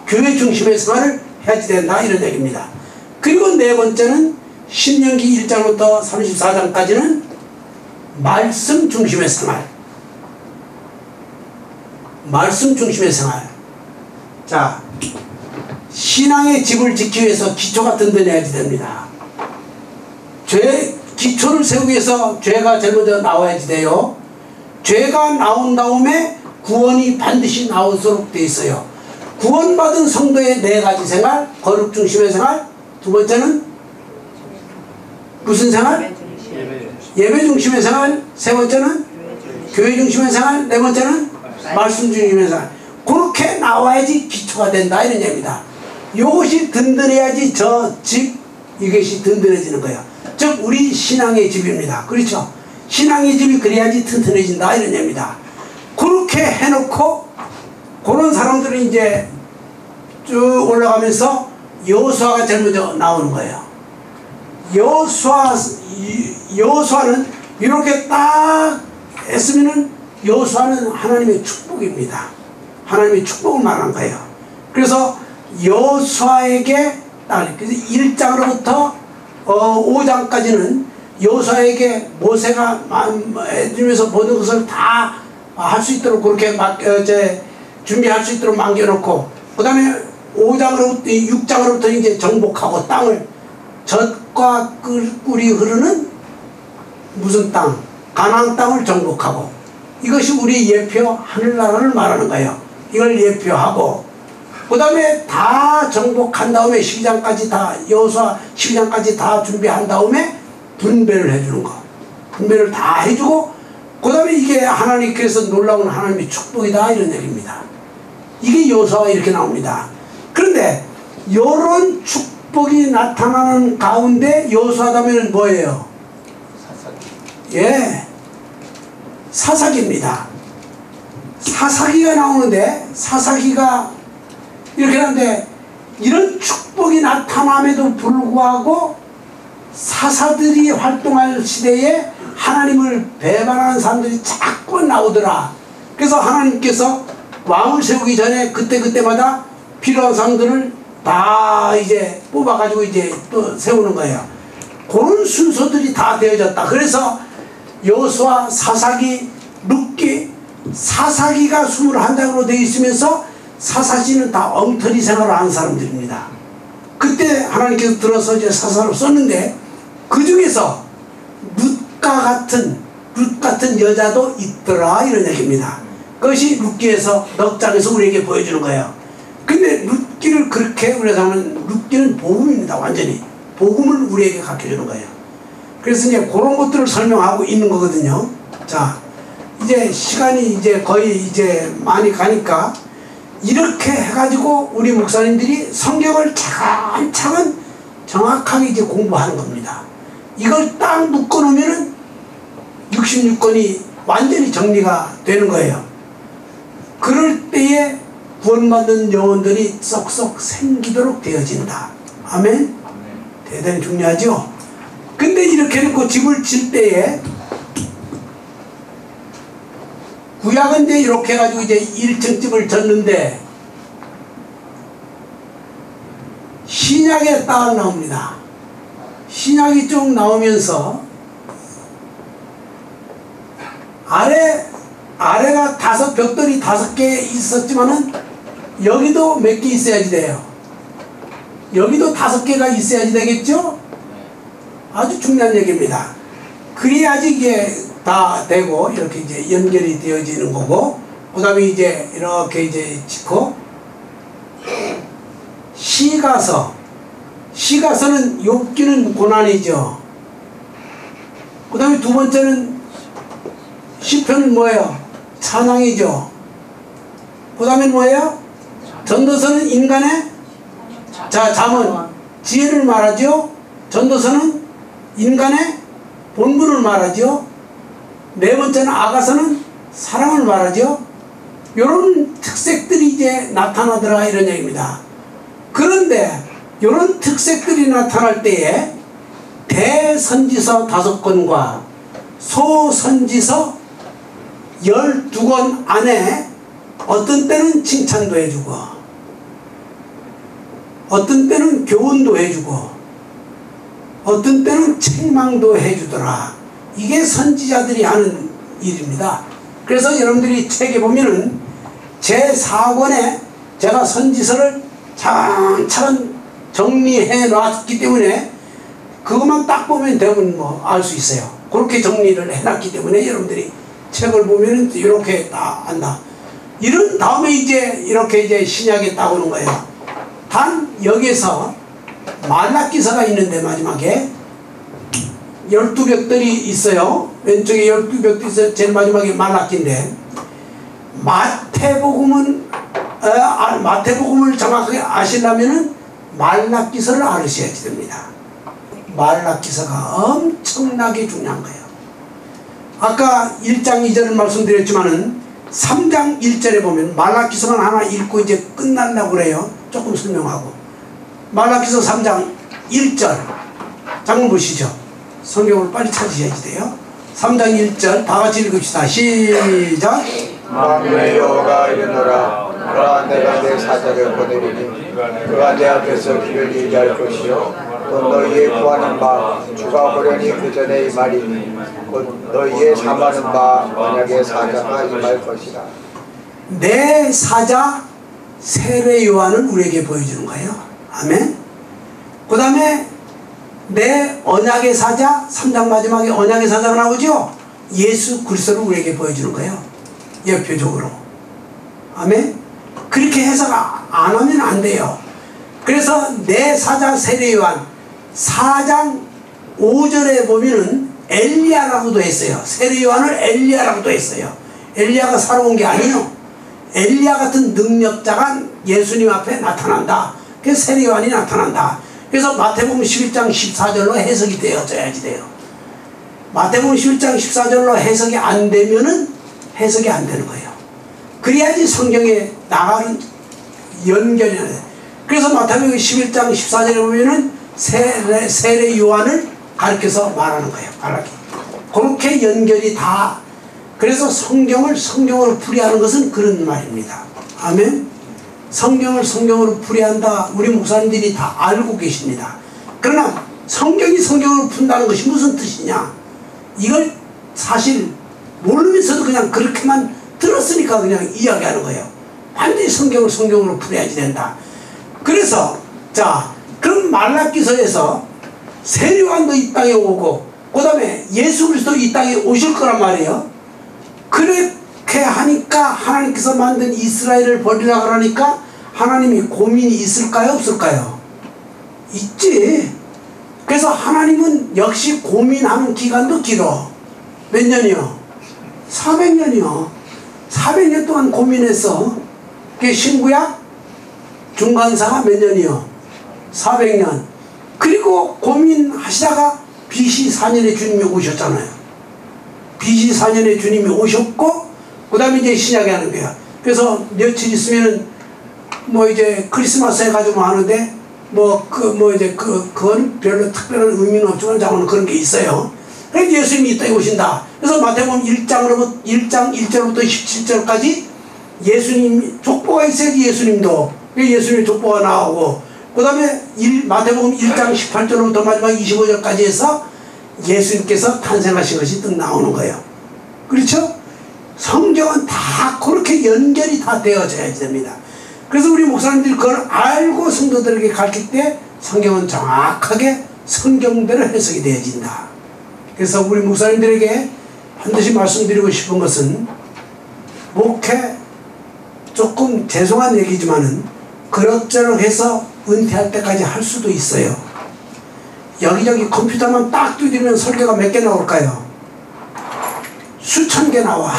교회 중심의 생활을 해야지 된다 이런 얘기입니다. 그리고 네 번째는 신명기 1장부터 34장까지는 말씀 중심의 생활. 말씀 중심의 생활. 자, 신앙의 집을 지키기 위해서 기초가 든든해야지 됩니다. 기초를 세우기 위해서 죄가 제일 먼저 나와야지 돼요. 죄가 나온 다음에 구원이 반드시 나오도록 되어 있어요. 구원받은 성도의 네 가지 생활, 거룩 중심의 생활, 두 번째는 무슨 생활? 예배 중심의 생활, 세 번째는 교회 중심의 생활, 네 번째는 말씀 중심의 생활. 그렇게 나와야지 기초가 된다 이런 얘기입니다. 이것이 든든해야지 저 집, 이것이 든든해지는 거예요. 즉 우리 신앙의 집입니다. 그렇죠? 신앙의 집이 그래야지 튼튼해진다 이런 얘기입니다. 그렇게 해놓고 그런 사람들이 이제 쭉 올라가면서 여호수아가 제일 먼저 나오는 거예요. 여호수아는 이렇게 딱 했으면은 여호수아는 하나님의 축복입니다. 하나님의 축복을 말한 거예요. 그래서 여호수아에게 딱 1장으로부터 5장까지는 여호수아에게 모세가 해주면서 모든 것을 다 할 수 있도록 그렇게 준비할 수 있도록 맡겨놓고, 그 다음에 6장으로부터 이제 정복하고 땅을 젖과 꿀이 흐르는 무슨 땅? 가나안 땅을 정복하고, 이것이 우리 예표 하늘나라를 말하는 거예요. 이걸 예표하고, 그 다음에 다 정복한 다음에 12장까지 다 여호수아 12장까지 다 준비한 다음에 분배를 해주는 거. 분배를 다 해주고, 그 다음에 이게 하나님께서 놀라운 하나님의 축복이다 이런 얘기입니다. 이게 여호수아가 이렇게 나옵니다. 그런데 이런 축복이 나타나는 가운데 여호수아 다음에는 뭐예요? 예, 사사기입니다. 사사기가 나오는데, 사사기가 이렇게 하는데, 이런 축복이 나타남에도 불구하고 사사들이 활동할 시대에 하나님을 배반하는 사람들이 자꾸 나오더라. 그래서 하나님께서 왕을 세우기 전에 그때마다 필요한 사람들을 다 이제 뽑아가지고 이제 또 세우는 거예요. 그런 순서들이 다 되어졌다. 그래서 여호수아, 사사기, 룻기, 사사기가 21장으로 되어 있으면서 사사시는 다 엉터리 생활을 하는 사람들입니다. 그때 하나님께서 들어서 이제 사사로 썼는데 그 중에서 룻 같은 여자도 있더라 이런 얘기입니다. 그것이 룻기에서 넉 장에서 우리에게 보여주는 거예요. 근데 룻기를 그렇게 하면 룻기는 복음입니다. 완전히 복음을 우리에게 가르쳐주는 거예요. 그래서 이제 그런 것들을 설명하고 있는 거거든요. 자, 이제 시간이 이제 거의 이제 많이 가니까 이렇게 해가지고 우리 목사님들이 성경을 차근차근 정확하게 이제 공부하는 겁니다. 이걸 딱 묶어놓으면은 66권이 완전히 정리가 되는 거예요. 그럴 때에 구원받는 영혼들이 쏙쏙 생기도록 되어진다. 아멘? 대단히 중요하죠? 근데 이렇게 놓고 집을 질 때에 구약은 이제 이렇게 해가지고 이제 1층 집을 졌는데 신약에 딱 나옵니다. 신약이 쭉 나오면서 아래가 벽돌이 5개 있었지만은 여기도 몇 개 있어야지 돼요. 여기도 5개가 있어야지 되겠죠? 아주 중요한 얘기입니다. 그래야지 이게 다 되고 이렇게 이제 연결이 되어지는 거고, 그 다음에 이제 이렇게 이제 짓고, 시가서는 욥기는 고난이죠. 그 다음에 두 번째는 시편은 뭐예요? 찬양이죠. 그 다음에 뭐예요? 전도서는 인간의 잠언 지혜를 말하죠. 전도서는 인간의 본분을 말하죠. 네 번째는 아가서는 사랑을 말하죠. 이런 특색들이 이제 나타나더라 이런 얘기입니다. 그런데 이런 특색들이 나타날 때에 대선지서 5권과 소선지서 12권 안에 어떤 때는 칭찬도 해주고 어떤 때는 교훈도 해주고 어떤 때는 책망도 해주더라. 이게 선지자들이 하는 일입니다. 그래서 여러분들이 책에 보면은 제4권에 제가 선지서를 차근차근 정리해 놨기 때문에 그것만 딱 보면 대부분 뭐 알 수 있어요. 그렇게 정리를 해놨기 때문에 여러분들이 책을 보면은 이렇게 딱 안다. 이런 다음에 이제 이렇게 이제 신약에 딱 오는 거예요. 단 여기서 말라기서가 있는데 마지막에 12벽들이 있어요. 왼쪽에 12벽도 있어요. 제일 마지막에 말라기인데 마태복음을 정확하게 아시려면은 말라기서를 알으셔야지 됩니다. 말라기서가 엄청나게 중요한 거예요. 아까 1장 2절을 말씀드렸지만은 3장 1절에 보면 말라기서만 하나 읽고 이제 끝날라고 그래요. 조금 설명하고. 말라기서 3장 1절 장문 보시죠. 성경을 빨리 찾으셔야지 돼요. 3장 1절 다 같이 읽읍시다. 시작. 만군의 여호와가 이르노라. 보라, 내가 내 사자를 보내리니 그가 내 앞에서 길을 예비할 것이요 또 너희의 구하는 바 주가 보려니 그 전에 이 말이니 곧 너희의 삼하는 바 언약의 사자가 임할 것이라. 내 사자 세례 요한을 우리에게 보여주는 거예요. 아멘. 그 다음에 내 언약의 사자 3장 마지막에 언약의 사자가 나오죠. 예수 그리스도를 우리에게 보여주는 거예요. 예표적으로. 아멘. 그렇게 해석 안 하면 안 돼요. 그래서 내 사자 세례 요한 4장 5절에 보면은 엘리야라고도 했어요. 세례 요한을 엘리야라고도 했어요. 엘리야가 살아온 게 아니에요. 엘리야 같은 능력자가 예수님 앞에 나타난다. 그래서 세례 요한이 나타난다. 그래서 마태복음 11장 14절로 해석이 되어져야지 돼요. 마태복음 11장 14절로 해석이 안 되면은 해석이 안 되는 거예요. 그래야지 성경에 나가는 연결이 나요. 그래서 마태복음 11장 14절에 보면은 세례 요한을 가르쳐서 말하는 거예요. 그렇게 연결이 다. 그래서 성경을 성경으로 풀이하는 것은 그런 말입니다. 아멘. 성경을 성경으로 풀이한다. 우리 목사님들이 다 알고 계십니다. 그러나 성경이 성경으로 푼다는 것이 무슨 뜻이냐? 이걸 사실 모르면서도 그냥 그렇게만 들었으니까 그냥 이야기하는 거예요. 완전히 성경을 성경으로 풀어야지 된다. 그래서 자, 그럼 말라기서에서 세례요한도 이 땅에 오고 그 다음에 예수 그리스도 이 땅에 오실 거란 말이에요. 그렇게 하니까 하나님께서 만든 이스라엘을 버리라 그러니까 하나님이 고민이 있을까요, 없을까요? 있지. 그래서 하나님은 역시 고민하는 기간도 길어. 몇 년이요? 400년이요. 400년 동안 고민했어. 그게 신구약 중간사가 몇 년이요? 400년. 그리고 고민하시다가 BC 4년에 주님이 오셨잖아요. BC 4년에 주님이 오셨고 그 다음에 이제 신약에 하는 거야. 그래서 며칠 있으면은 뭐 이제 크리스마스 해가지고 하는데 그건 별로 특별한 의미는 없지만 자고는 그런 게 있어요. 그래서 예수님이 이 땅에 오신다. 그래서 마태복음 1장 1절부터 17절까지 예수님 족보가 있어야지 예수님도. 예수님의 족보가 나오고 그 다음에 마태복음 1장 18절부터 마지막 25절까지 해서 예수님께서 탄생하신 것이 딱 나오는 거예요. 그렇죠? 성경은 다 그렇게 연결이 다 되어져야 됩니다. 그래서 우리 목사님들이 그걸 알고 성도들에게 가르칠 때 성경은 정확하게 성경대로 해석이 되어진다. 그래서 우리 목사님들에게 반드시 말씀드리고 싶은 것은 목회 조금 죄송한 얘기지만은 그럭저럭 해서 은퇴할 때까지 할 수도 있어요. 여기저기 컴퓨터만 딱 두드리면 설교가 몇 개 나올까요? 수천 개 나와.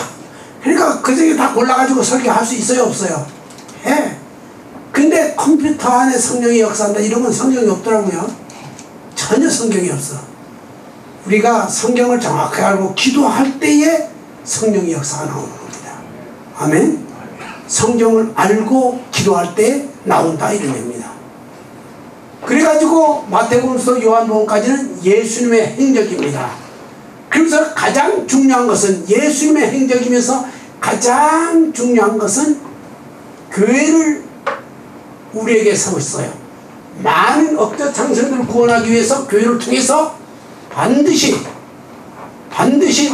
그러니까 그 중에 다 골라가지고 설교할 수 있어요, 없어요? 해. 근데 컴퓨터 안에 성령이 역사한다 이런 건 성경이 없더라고요. 전혀 성경이 없어. 우리가 성경을 정확하게 알고 기도할 때에 성령의 역사가 나오는 겁니다. 아멘. 성경을 알고 기도할 때 나온다 이런 의미입니다. 그래가지고 마태복음부터 요한복음까지는 예수님의 행적입니다. 그래서 가장 중요한 것은 예수님의 행적이면서 가장 중요한 것은 교회를 우리에게 세웠어요. 많은 억제 창세들을 구원하기 위해서 교회를 통해서 반드시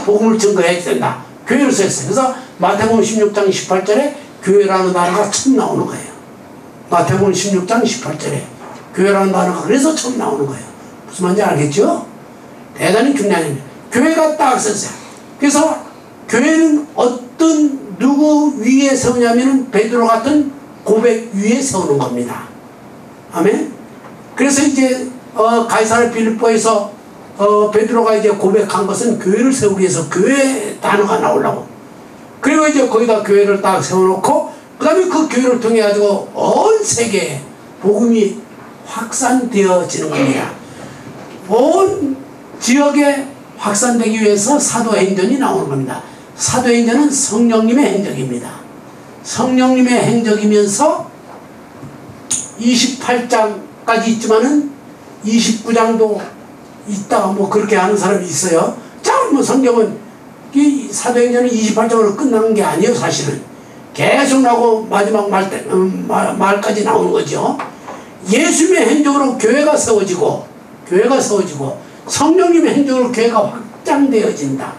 복음을 증거해야 된다. 교회를 세웠어요. 그래서 마태복음 16장 18절에 교회라는 단어가 처음 나오는 거예요. 마태복음 16장 18절에 교회라는 단어가 그래서 처음 나오는 거예요. 무슨 말인지 알겠죠? 대단히 중요한 일이에요. 교회가 딱 썼어요. 그래서 교회는 어떤 누구 위에 세우냐면은 베드로 같은 고백 위에 세우는 겁니다. 아멘. 그래서 이제 가이사랴 빌립보에서 베드로가 이제 고백한 것은 교회를 세우기 위해서 교회 단어가 나오려고. 그리고 이제 거기다 교회를 딱 세워놓고 그 다음에 그 교회를 통해 가지고 온 세계에 복음이 확산되어지는 겁니다. 온 지역에 확산되기 위해서 사도행전이 나오는 겁니다. 사도행전은 성령님의 행적입니다. 성령님의 행적이면서 28장까지 있지만은 29장도 있다가 뭐 그렇게 하는 사람이 있어요. 자, 뭐 성경은 이 사도행전은 28장으로 끝나는 게 아니에요. 사실은 계속 나오고 마지막 말까지 나오는 거죠. 예수님의 행적으로 교회가 세워지고 성령님의 행적으로 교회가 확장되어진다.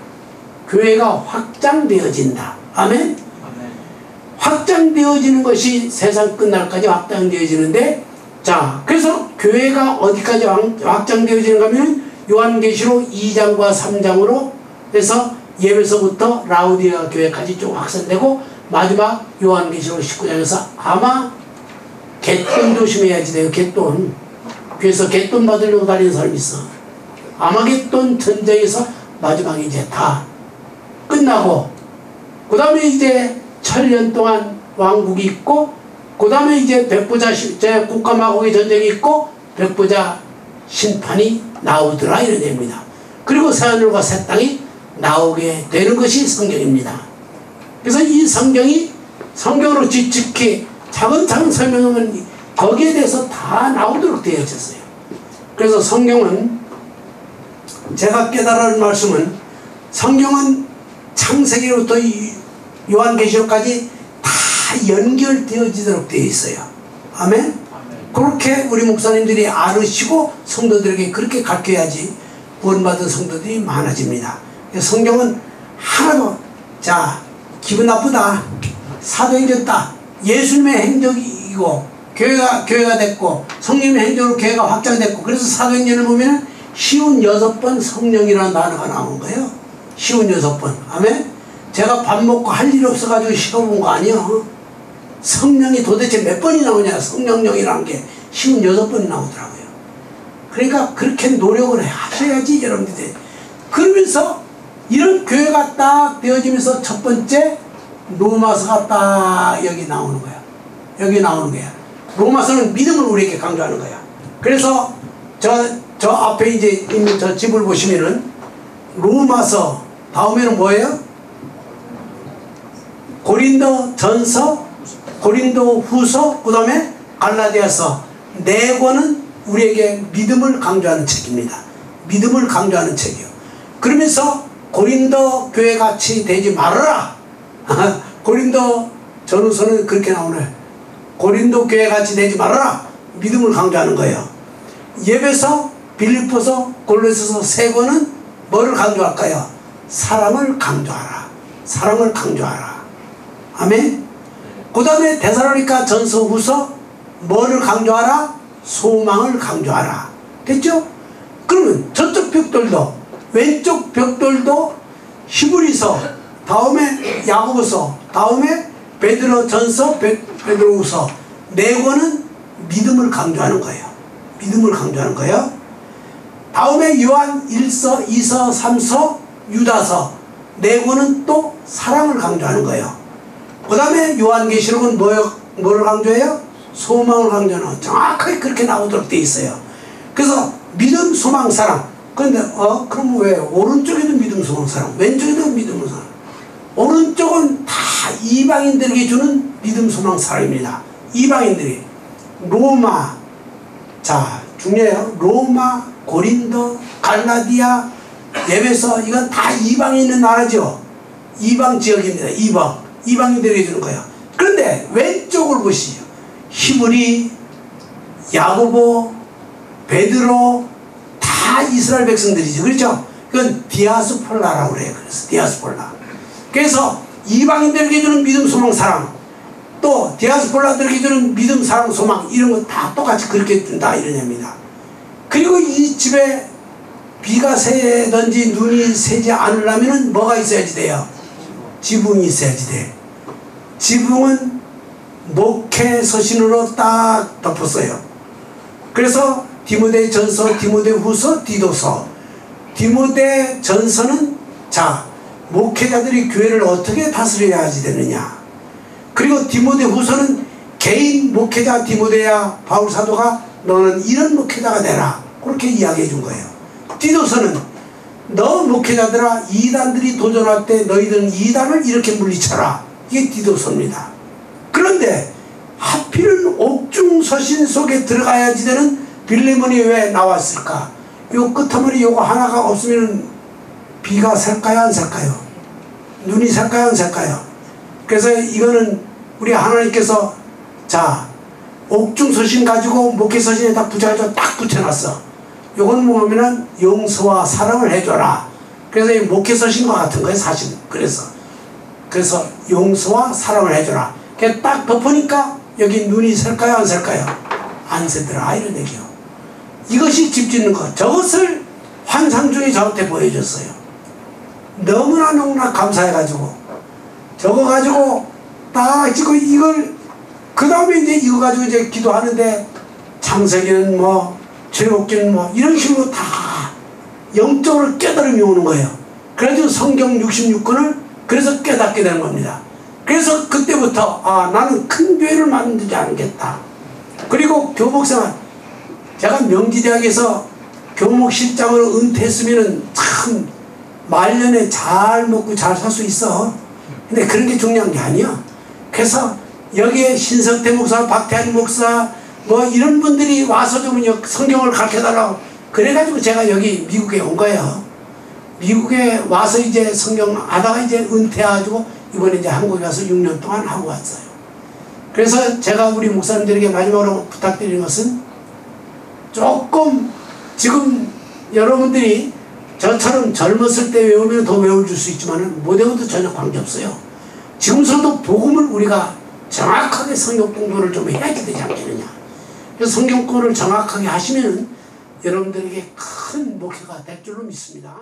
교회가 확장되어진다. 아멘? 확장되어지는 것이 세상 끝날까지 확장되어지는데, 자, 그래서 교회가 어디까지 확장되어지는가 하면 요한계시록 2장과 3장으로 해서 예배서부터 라우디아 교회까지 좀 확산되고 마지막 요한계시록 19장에서 아마 갯돈 조심해야지 돼요. 갯돈. 그래서 갯돈 받으려고 다니는 사람이 있어. 아마겟돈 전쟁에서 마지막에 이제 다 끝나고 그 다음에 이제 1000년 동안 왕국이 있고 그 다음에 이제 백보자 국가마국의 전쟁이 있고 백보자 심판이 나오더라 이런 얘기입니다. 그리고 새하늘과 새 땅이 나오게 되는 것이 성경입니다. 그래서 이 성경으로 지식히 차근차근 설명하면 거기에 대해서 다 나오도록 되어 있었어요. 그래서 성경은 제가 깨달은 말씀은 성경은 창세기로부터 요한계시록까지 다 연결되어지도록 되어 있어요. 아멘? 그렇게 우리 목사님들이 알으시고 성도들에게 그렇게 가르쳐야지 구원받은 성도들이 많아집니다. 성경은 하나도 자 기분 나쁘다. 사도행전 딱 예수님의 행적이고 교회가 됐고 성령의 행적으로 교회가 확장됐고 그래서 사도행전을 보면 쉬운 6번 성령이라는 단어가 나온 거예요. 쉬운 6번. 아멘. 제가 밥 먹고 할 일 없어가지고 시켜본 거 아니에요. 성령이 도대체 몇 번이 나오냐. 성령령이라는 게 쉬운 6번이 나오더라고요. 그러니까 그렇게 노력을 하셔야지 여러분들이. 그러면서 이런 교회가 딱 되어지면서 첫 번째 로마서가 딱 여기 나오는 거야. 여기 나오는 거야. 로마서는 믿음을 우리에게 강조하는 거야. 그래서 저 앞에 이제 있는 저 집을 보시면은 로마서 다음에는 뭐예요? 고린도 전서, 고린도 후서, 그 다음에 갈라디아서. 4권은 우리에게 믿음을 강조하는 책입니다. 믿음을 강조하는 책이요. 그러면서 고린도 교회 같이 되지 말아라. 고린도 전후서는 그렇게 나오네. 고린도 교회 같이 되지 말아라. 믿음을 강조하는 거예요. 예배서, 빌립보서, 골로새서 3권은 뭐를 강조할까요? 사랑을 강조하라. 사랑을 강조하라. 아멘. 그 다음에 데살로니가 전서 후서 뭐를 강조하라? 소망을 강조하라. 됐죠? 그러면 저쪽 벽돌도 왼쪽 벽돌도 히브리서, 다음에 야고보서, 다음에 베드로 전서, 베드로 후서 4권은 믿음을 강조하는 거예요. 믿음을 강조하는 거예요. 다음에 요한 1서, 2서, 3서, 유다서 4권은 또 사랑을 강조하는 거예요. 그 다음에 요한계시록은 뭐를 강조해요? 소망을 강조하는, 정확하게 그렇게 나오도록 돼 있어요. 그래서 믿음, 소망, 사랑. 그런데 그럼 왜 오른쪽에도 믿음, 소망, 사랑, 왼쪽에도 믿음, 사랑? 오른쪽은 다 이방인들에게 주는 믿음, 소망, 사랑입니다. 이방인들이 로마, 자 중요해요. 로마, 고린도, 갈라디아, 에베소, 이건 다 이방에 있는 나라죠. 이방 지역입니다. 이방인들에게 주는 거예요. 그런데 왼쪽을 보시죠. 히브리, 야고보, 베드로 다 이스라엘 백성들이죠. 그렇죠? 그건 디아스폴라라고 그래요. 그래서 디아스폴라. 그래서 이방인들에게 주는 믿음, 소망, 사랑, 또 디아스폴라들에게 주는 믿음, 사랑, 소망, 이런 거 다 똑같이 그렇게 준다 이런 얘기입니다. 그리고 이 집에 비가 새든지 눈이 새지 않으려면 뭐가 있어야지 돼요? 지붕이 있어야지 돼. 지붕은 목회 서신으로 딱 덮었어요. 그래서 디모데 전서, 디모데 후서, 디도서. 디모데 전서는 자 목회자들이 교회를 어떻게 다스려야지 되느냐. 그리고 디모데 후서는 개인 목회자 디모데야 바울 사도가 너는 이런 목회자가 되라 그렇게 이야기해 준 거예요. 디도서는 너 목회자들아 이단들이 도전할 때 너희들은 이단을 이렇게 물리쳐라. 이게 디도서입니다. 그런데 하필은 옥중서신 속에 들어가야지 되는 빌레몬이 왜 나왔을까? 요 끝머리 요거 하나가 없으면 비가 셀까요 안 셀까요? 눈이 셀까요 안 셀까요? 그래서 이거는 우리 하나님께서 자 옥중서신 가지고 목회서신에다 붙여가지고 딱 붙여놨어. 요건 뭐냐면은 용서와 사랑을 해줘라. 그래서 이 목회서신과 같은 거예요 사실. 그래서 용서와 사랑을 해줘라. 그게 딱 덮으니까 여기 눈이 셀까요 안 셀까요? 안 새더라 이런 얘기요. 이것이 집 짓는 것. 저것을 환상 중에 저한테 보여줬어요. 너무나 감사해가지고 저거 가지고 딱 찍고 이걸 그 다음에 이제 이거 가지고 이제 기도하는데 창세기는 뭐 출애굽기는 뭐 이런 식으로 다 영적으로 깨달음이 오는 거예요. 그래가지고 성경 66권을 그래서 깨닫게 되는 겁니다. 그래서 그때부터 나는 큰 교회를 만들지 않겠다. 그리고 교목생활 제가 명지대학에서 교목실장으로 은퇴했으면은 참 말년에 잘 먹고 잘 살 수 있어. 근데 그런 게 중요한 게 아니야. 그래서 여기에 신석태 목사, 박태환 목사 뭐 이런 분들이 와서 좀 성경을 가르쳐달라고 그래가지고 제가 여기 미국에 온 거예요. 미국에 와서 이제 성경 하다가 이제 은퇴해가지고 이번에 이제 한국에 가서 6년 동안 하고 왔어요. 그래서 제가 우리 목사님들에게 마지막으로 부탁드리는 것은 조금 지금 여러분들이 저처럼 젊었을 때 외우면 더 외워줄 수 있지만 못 외워도 전혀 관계없어요. 지금서도 복음을 우리가 정확하게 성경 공부를 좀 해야 되지 않겠느냐. 그래서 성경 공부를 정확하게 하시면 여러분들에게 큰 목표가 될 줄로 믿습니다.